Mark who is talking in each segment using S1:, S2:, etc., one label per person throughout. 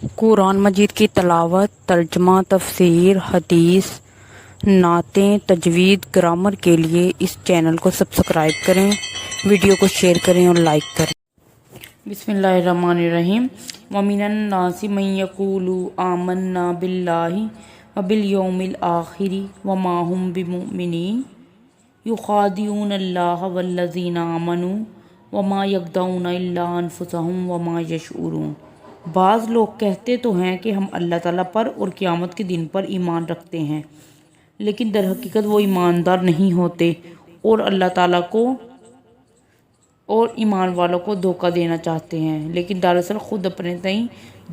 S1: قرآن مجید کی تلاوت، ترجمہ، تفسیر، حدیث، نعتیں، تجوید، گرامر کے لیے اس چینل کو سبسکرائب کریں، ویڈیو کو شیئر کریں اور لائک کریں۔ بسم اللہ الرحمن الرحیم۔ وَمِنَ النَّاسِ مَن يَقُولُ آمَنَّا بِاللَّهِ وَبِالْيَوْمِ الْآخِرِ وَمَا هُم بِمُؤْمِنِينَ يُخَادِعُونَ اللَّهَ وَالَّذِينَ آمَنُوا وَمَا يَخْدَعُونَ إِلَّا أَنفُسَهُمْ وَمَا يَشْعُرُونَ۔ بعض لوگ کہتے تو ہیں کہ ہم اللہ تعالیٰ پر اور قیامت کے دن پر ایمان رکھتے ہیں، لیکن در حقیقت وہ ایماندار نہیں ہوتے اور اللہ تعالیٰ کو اور ایمان والوں کو دھوکہ دینا چاہتے ہیں، لیکن دراصل خود اپنے تئیں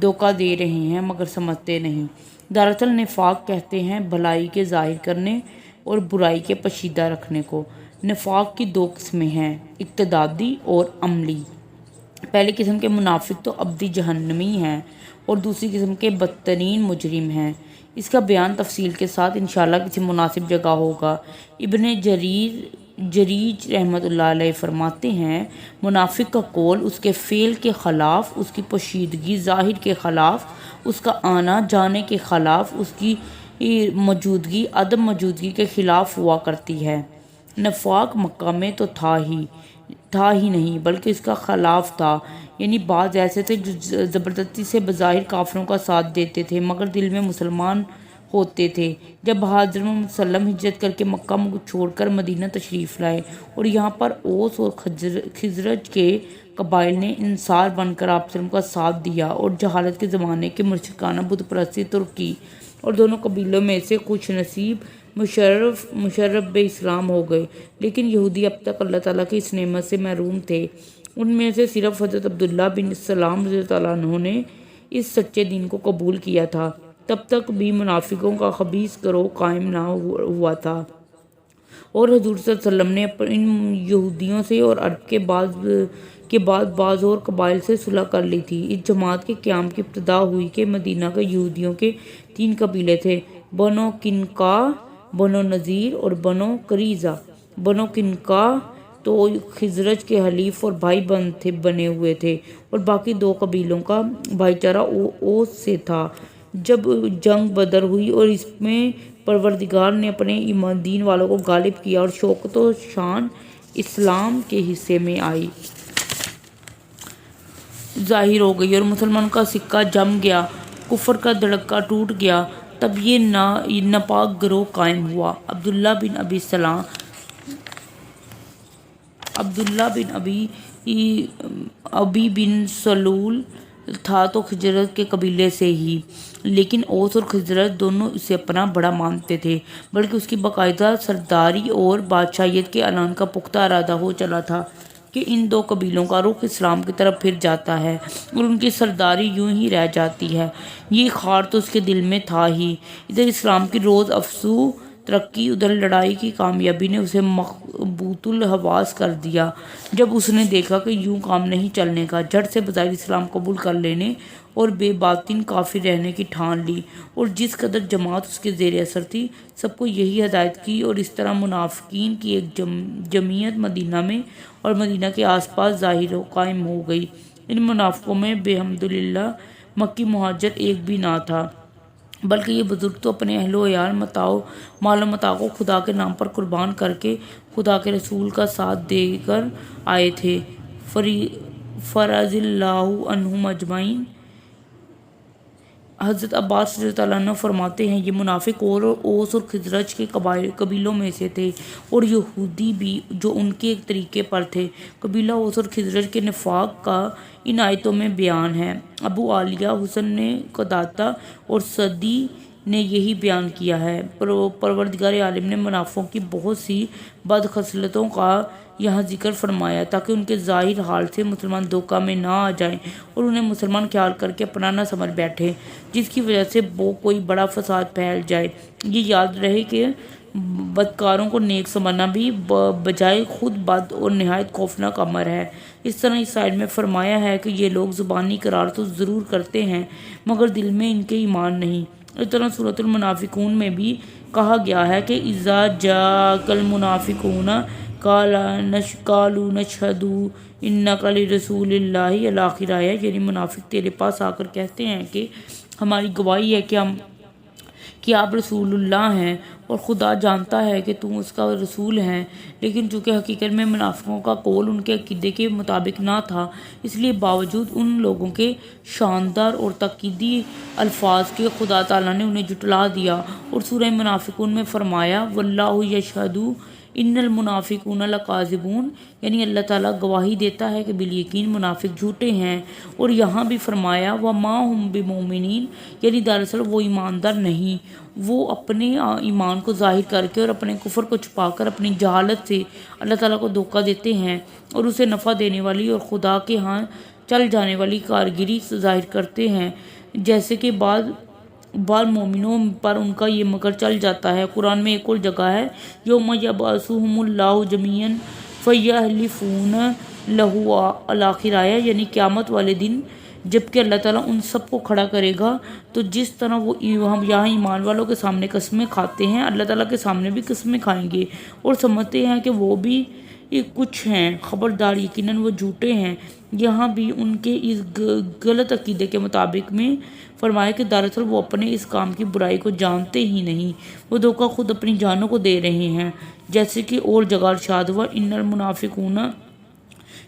S1: دھوکہ دے رہے ہیں مگر سمجھتے نہیں۔ دراصل نفاق کہتے ہیں بھلائی کے ظاہر کرنے اور برائی کے پوشیدہ رکھنے کو۔ نفاق کی دو قسمیں ہیں، اعتقادی اور عملی۔ پہلی قسم کے منافق تو ابدی جہنمی ہیں اور دوسری قسم کے بدترین مجرم ہیں۔ اس کا بیان تفصیل کے ساتھ انشاءاللہ کسی مناسب جگہ ہوگا۔ ابن جریج رحمۃ اللہ علیہ فرماتے ہیں، منافق کا قول اس کے فعل کے خلاف، اس کی پوشیدگی ظاہر کے خلاف، اس کا آنا جانے کے خلاف، اس کی موجودگی عدم موجودگی کے خلاف ہوا کرتی ہے۔ نفاق مکہ میں تو تھا ہی نہیں بلکہ اس کا خلاف تھا، یعنی بعض ایسے تھے جو زبردستی سے بظاہر کافروں کا ساتھ دیتے تھے مگر دل میں مسلمان ہوتے تھے۔ جب حضرت محمد صلی اللہ علیہ وسلم ہجرت کر کے مکہ چھوڑ کر مدینہ تشریف لائے اور یہاں پر اوس اور خزرج کے قبائل نے انصار بن کر آپ وسلم کا ساتھ دیا اور جہالت کے زمانے کے مشرکانہ بت پرستی ترک کی اور دونوں قبیلوں میں سے خوش نصیب مشرف بے اسلام ہو گئے، لیکن یہودی اب تک اللہ تعالیٰ کی اس نعمت سے محروم تھے۔ ان میں سے صرف حضرت عبداللہ بن سلام رضی اللہ عنہ نے اس سچے دین کو قبول کیا تھا، تب تک بھی منافقوں کا خبیث گروہ قائم نہ ہوا تھا اور حضور صلی اللہ علیہ وسلم نے ان یہودیوں سے اور عرب کے بعد بعض اور قبائل سے صلح کر لی تھی۔ اس جماعت کے قیام کی ابتدا ہوئی کہ مدینہ کے یہودیوں کے 3 قبیلے تھے، بنو قینقاع، بنو نذیر اور بنو قریظہ۔ بنو قینقاع تو خزرج کے حلیف اور بھائی بنے ہوئے تھے اور باقی 2 قبیلوں کا بھائی چارہ اوس سے تھا۔ جب جنگ بدر ہوئی اور اس میں پروردگار نے اپنے ایمان دین والوں کو غالب کیا اور شوکت و شان اسلام کے حصے میں آئی ظاہر ہو گئی اور مسلمان کا سکہ جم گیا، کفر کا دھڑکا ٹوٹ گیا، تب یہ ناپاک گروہ قائم ہوا۔ عبداللہ بن ابی بن سلول تھا تو خزرج کے قبیلے سے ہی، لیکن اوس اور خزرج دونوں اسے اپنا بڑا مانتے تھے، بلکہ اس کی باقاعدہ سرداری اور بادشاہیت کے اعلان کا پختہ ارادہ ہو چلا تھا کہ ان 2 قبیلوں کا رخ اسلام کی طرف پھر جاتا ہے اور ان کی سرداری یوں ہی رہ جاتی ہے۔ یہ خار تو اس کے دل میں تھا ہی۔ ادھر اسلام کی روز افزوں ترقی، ادھر لڑائی کی کامیابی نے اسے مخبوط الحواس کر دیا۔ جب اس نے دیکھا کہ یوں کام نہیں چلنے کا، جھٹ سے بظاہر اسلام قبول کر لینے اور بے باطن کافر رہنے کی ٹھان لی اور جس قدر جماعت اس کے زیر اثر تھی سب کو یہی ہدایت کی اور اس طرح منافقین کی ایک جمعیت مدینہ میں اور مدینہ کے آس پاس ظاہر و قائم ہو گئی۔ ان منافقوں میں بحمدللہ مکی مہاجر ایک بھی نہ تھا، بلکہ یہ بزرگ تو اپنے اہل و عیال، مال و متاع کو خدا کے نام پر قربان کر کے خدا کے رسول کا ساتھ دے کر آئے تھے، فرضی اللہ عنہم اجمعین۔ حضرت عباس رضی اللہ عنہ فرماتے ہیں، یہ منافق اور اوس اور خزرج کے قبیلوں میں سے تھے اور یہودی بھی جو ان کے طریقے پر تھے۔ قبیلہ اوس اور خزرج کے نفاق کا ان آیتوں میں بیان ہے۔ ابو عالیہ، حسن قتادہ اور سدی نے یہی بیان کیا ہے۔ پروردگار عالم نے منافقوں کی بہت سی بد خصلتوں کا یہاں ذکر فرمایا تاکہ ان کے ظاہر حال سے مسلمان دھوکہ میں نہ آ جائیں اور انہیں مسلمان خیال کر کے اپنا نہ سمجھ بیٹھیں، جس کی وجہ سے کوئی بڑا فساد پھیل جائے۔ یہ یاد رہے کہ بدکاروں کو نیک سمجھنا بھی بجائے خود بد اور نہایت خوفناک امر ہے۔ اس طرح اس آیت میں فرمایا ہے کہ یہ لوگ زبانی اقرار تو ضرور کرتے ہیں مگر دل میں ان کے ایمان نہیں۔ اس طرح سورۃ المنافقون میں بھی کہا گیا ہے کہ اذا جاءک المنافقون
S2: قالوا نشہد انک لرسول اللہ الآخر آیا، یعنی منافق تیرے پاس آ کر کہتے ہیں کہ ہماری گواہی ہے کہ آپ رسول اللہ ہیں اور خدا جانتا ہے کہ تم اس کا رسول ہیں، لیکن چونکہ حقیقت میں منافقوں کا قول ان کے عقیدے کے مطابق نہ تھا، اس لیے باوجود ان لوگوں کے شاندار اور تاکیدی الفاظ کے خدا تعالیٰ نے انہیں جھٹلا دیا، اور سورہ منافقون میں فرمایا واللہ یشہد ان المنافقون لکاذبون، یعنی اللہ تعالیٰ گواہی دیتا ہے کہ بالیقین منافق جھوٹے ہیں، اور یہاں بھی فرمایا وما ہم بمؤمنین، یعنی دراصل وہ ایماندار نہیں، وہ اپنے ایمان کو ظاہر کر کے اور اپنے کفر کو چھپا کر اپنی جہالت سے اللہ تعالیٰ کو دھوکہ دیتے ہیں اور اسے نفع دینے والی اور خدا کے ہاں چل جانے والی کارگری ظاہر کرتے ہیں، جیسے کہ بعض مومنوں پر ان کا یہ مکر چل جاتا ہے۔ قرآن میں ایک اور جگہ ہے یوم یبعثہم اللہ جمیعا فیحلفون لہ الآخر آیا، یعنی قیامت والے دن جبکہ اللہ تعالیٰ ان سب کو کھڑا کرے گا تو جس طرح وہ ہم یہاں ایمان والوں کے سامنے قسمیں کھاتے ہیں، اللہ تعالیٰ کے سامنے بھی قسمیں کھائیں گے اور سمجھتے ہیں کہ وہ بھی کچھ ہیں، خبردار یقیناً وہ جھوٹے ہیں۔ یہاں بھی ان کے اس غلط عقیدے کے مطابق میں فرمایا کہ دراصل وہ اپنے اس کام کی برائی کو جانتے ہی نہیں، وہ دھوکہ خود اپنی جانوں کو دے رہے ہیں، جیسے کہ اور جگہ ارشاد ہوا ان المنافقون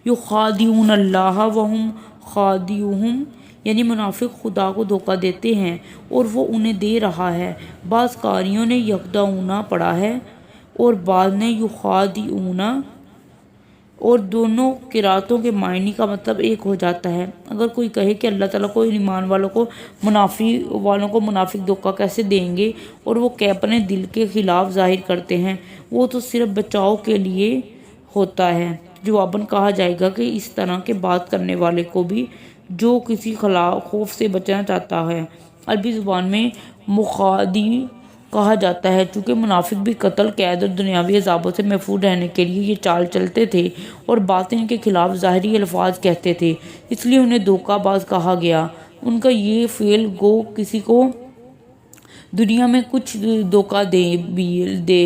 S2: یخادعون اللہ وہم خادعوہم، یعنی منافق خدا کو دھوکہ دیتے ہیں اور وہ انہیں دے رہا ہے۔ بعض قاریوں نے یخدعون پڑھا ہے اور بعض نے یخادعون، اور دونوں قراتوں کے معنی کا مطلب ایک ہو جاتا ہے۔ اگر کوئی کہے کہ اللہ تعالیٰ کو ایمان والوں کو منافق دھوکہ کیسے دیں گے اور وہ کہ اپنے دل کے خلاف ظاہر کرتے ہیں، وہ تو صرف بچاؤ کے لیے ہوتا ہے۔ جواباً کہا جائے گا کہ اس طرح کے بات کرنے والے کو بھی جو کسی خوف سے بچنا چاہتا ہے، عربی زبان میں مخادع کہا جاتا ہے۔ چونکہ منافق بھی قتل، قید اور دنیاوی عذابوں سے محفوظ رہنے کے لیے یہ چال چلتے تھے اور باطن کے خلاف ظاہری الفاظ کہتے تھے، اس لیے انہیں دھوکہ باز کہا گیا۔ ان کا یہ فعل گو کسی کو دنیا میں کچھ دھوکہ دے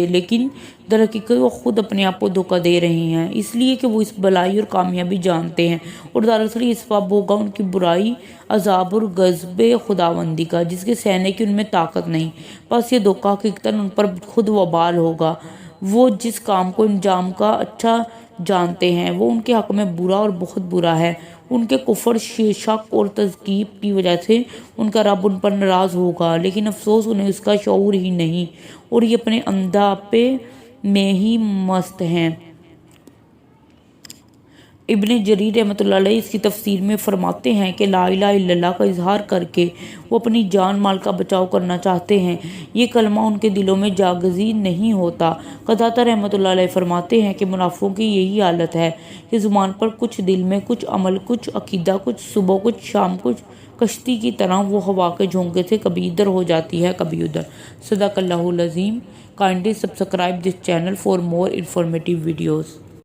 S2: لیکن در حقیقت وہ خود اپنے آپ کو دھوکہ دے رہے ہیں، اس لیے کہ وہ اس بلائی اور کامیابی جانتے ہیں، اور دراصل یہ سبب ہوگا ان کی برائی، عذاب اور غضب خداوندی کا جس کے سہنے کی ان میں طاقت نہیں۔ بس یہ دھوکہ حقیقتاً ان پر خود وبال ہوگا۔ وہ جس کام کو انجام کا اچھا جانتے ہیں وہ ان کے حق میں برا اور بہت برا ہے۔ ان کے کفر، شک اور تذکیب کی وجہ سے ان کا رب ان پر ناراض ہوگا، لیکن افسوس انہیں اس کا شعور ہی نہیں اور یہ اپنے اندھاپے میں ہی مست ہیں۔ ابن جریر رحمۃ اللہ علیہ اس کی تفسیر میں فرماتے ہیں کہ لا الہ الا اللہ کا اظہار کر کے وہ اپنی جان مال کا بچاؤ کرنا چاہتے ہیں، یہ کلمہ ان کے دلوں میں جاگزین نہیں ہوتا۔ قتادہ رحمۃ اللہ علیہ فرماتے ہیں کہ منافقوں کی یہی حالت ہے کہ زبان پر کچھ، دل میں کچھ، عمل کچھ، عقیدہ کچھ، صبح کچھ، شام کچھ، کشتی کی طرح وہ ہوا کے جھونکے سے کبھی ادھر ہو جاتی ہے کبھی ادھر۔ صدق اللہ العظیم۔ Kindly subscribe this channel for more informative videos.